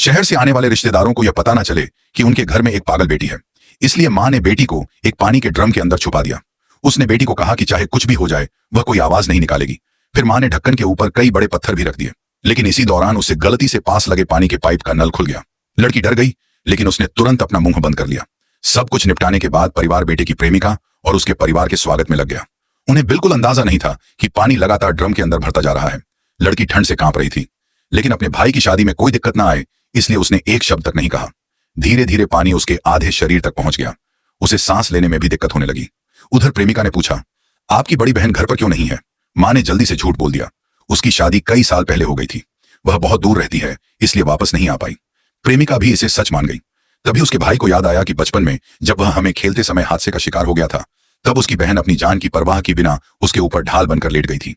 शहर से आने वाले रिश्तेदारों को यह पता न चले कि उनके घर में एक पागल बेटी है, इसलिए मां ने बेटी को एक पानी के ड्रम के अंदर छुपा दिया। उसने बेटी को कहा कि चाहे कुछ भी हो जाए वह कोई आवाज नहीं निकालेगी। फिर मां ने ढक्कन के ऊपर कई बड़े पत्थर भी रख दिए, लेकिन इसी दौरान उससे गलती से पास लगे पानी के पाइप का नल खुल गया। लड़की डर गई, लेकिन उसने तुरंत अपना मुंह बंद कर लिया। सब कुछ निपटाने के बाद परिवार बेटे की प्रेमिका और उसके परिवार के स्वागत में लग गया। उन्हें बिल्कुल अंदाजा नहीं था कि पानी लगातार ड्रम के अंदर भरता जा रहा है। लड़की ठंड से कांप रही थी, लेकिन अपने भाई की शादी में कोई दिक्कत ना आए इसलिए उसने एक शब्द तक नहीं कहा। धीरे धीरे पानी उसके आधे शरीर तक पहुंच गया। उसे सांस लेने में भी दिक्कत होने लगी। उधर प्रेमिका ने पूछा, आपकी बड़ी बहन घर पर क्यों नहीं है? मां ने जल्दी से झूठ बोल दिया। उसकी शादी कई साल पहले हो गई थी, वह बहुत दूर रहती है इसलिए वापस नहीं आ पाई। प्रेमिका भी इसे सच मान गई। तभी उसके भाई को याद आया कि बचपन में जब वह हमें खेलते समय हादसे का शिकार हो गया था, तब उसकी बहन अपनी जान की परवाह के बिना उसके ऊपर ढाल बनकर लेट गई थी।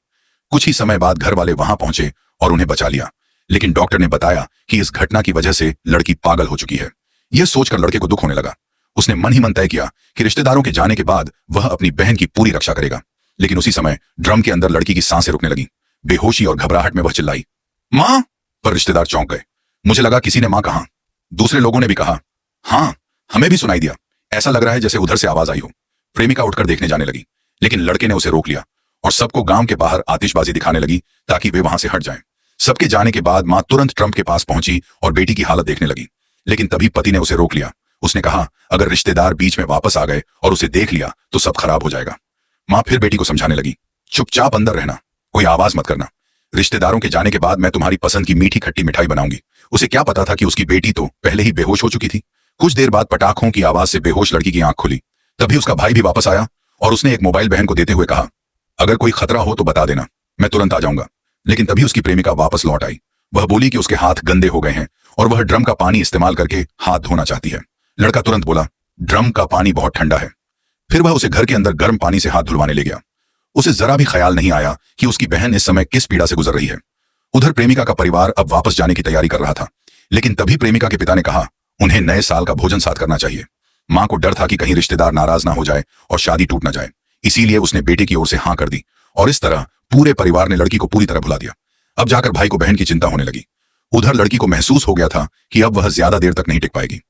कुछ ही समय बाद घर वाले वहां पहुंचे और उन्हें बचा लिया, लेकिन डॉक्टर ने बताया कि इस घटना की वजह से लड़की पागल हो चुकी है। यह सोचकर लड़के को दुख होने लगा। उसने मन ही मन तय किया कि रिश्तेदारों के जाने के बाद वह अपनी बहन की पूरी रक्षा करेगा। लेकिन उसी समय ड्रम के अंदर लड़की की सांसें रुकने लगी। बेहोशी और घबराहट में वह चिल्लाई, मां! पर रिश्तेदार चौंक गए। मुझे लगा किसी ने मां कहा। दूसरे लोगों ने भी कहा, हाँ, हमें भी सुनाई दिया। ऐसा लग रहा है जैसे उधर से आवाज आई हो। प्रेमिका उठकर देखने जाने लगी, लेकिन लड़के ने उसे रोक लिया और सबको गांव के बाहर आतिशबाजी दिखाने लगी ताकि वे वहां से हट जाएं। सबके जाने के बाद मां तुरंत ट्रम्प के पास पहुंची और बेटी की हालत देखने लगी, लेकिन तभी पति ने उसे रोक लिया। उसने कहा, अगर रिश्तेदार बीच में वापस आ गए और उसे देख लिया तो सब खराब हो जाएगा। मां फिर बेटी को समझाने लगी, चुपचाप अंदर रहना, कोई आवाज मत करना। रिश्तेदारों के जाने के बाद मैं तुम्हारी पसंद की मीठी खट्टी मिठाई बनाऊंगी। उसे क्या पता था कि उसकी बेटी तो पहले ही बेहोश हो चुकी थी। कुछ देर बाद पटाखों की आवाज से बेहोश लड़की की आंख खुली। तभी उसका भाई भी वापस आया और उसने एक मोबाइल बहन को देते हुए कहा, अगर कोई खतरा हो तो बता देना, मैं तुरंत आ जाऊंगा। लेकिन तभी उसकी प्रेमिका वापस लौट आई। वह बोली कि उसके हाथ गंदे हो गए हैं और वह ड्रम का पानी इस्तेमाल करके हाथ धोना चाहती है। लड़का तुरंत बोला, ड्रम का पानी बहुत ठंडा है। फिर वह उसे घर के अंदर गर्म पानी से हाथ धुलवाने ले गया। उसे जरा भी ख्याल नहीं आया कि उसकी बहन इस समय किस पीड़ा से गुजर रही है। उधर प्रेमिका का परिवार अब वापस जाने की तैयारी कर रहा था, लेकिन तभी प्रेमिका के पिता ने कहा, उन्हें नए साल का भोजन साथ करना चाहिए। मां को डर था कि कहीं रिश्तेदार नाराज ना हो जाए और शादी टूट ना जाए, इसीलिए उसने बेटे की ओर से हाँ कर दी और इस तरह पूरे परिवार ने लड़की को पूरी तरह भुला दिया। अब जाकर भाई को बहन की चिंता होने लगी। उधर लड़की को महसूस हो गया था कि अब वह ज्यादा देर तक नहीं टिक पाएगी।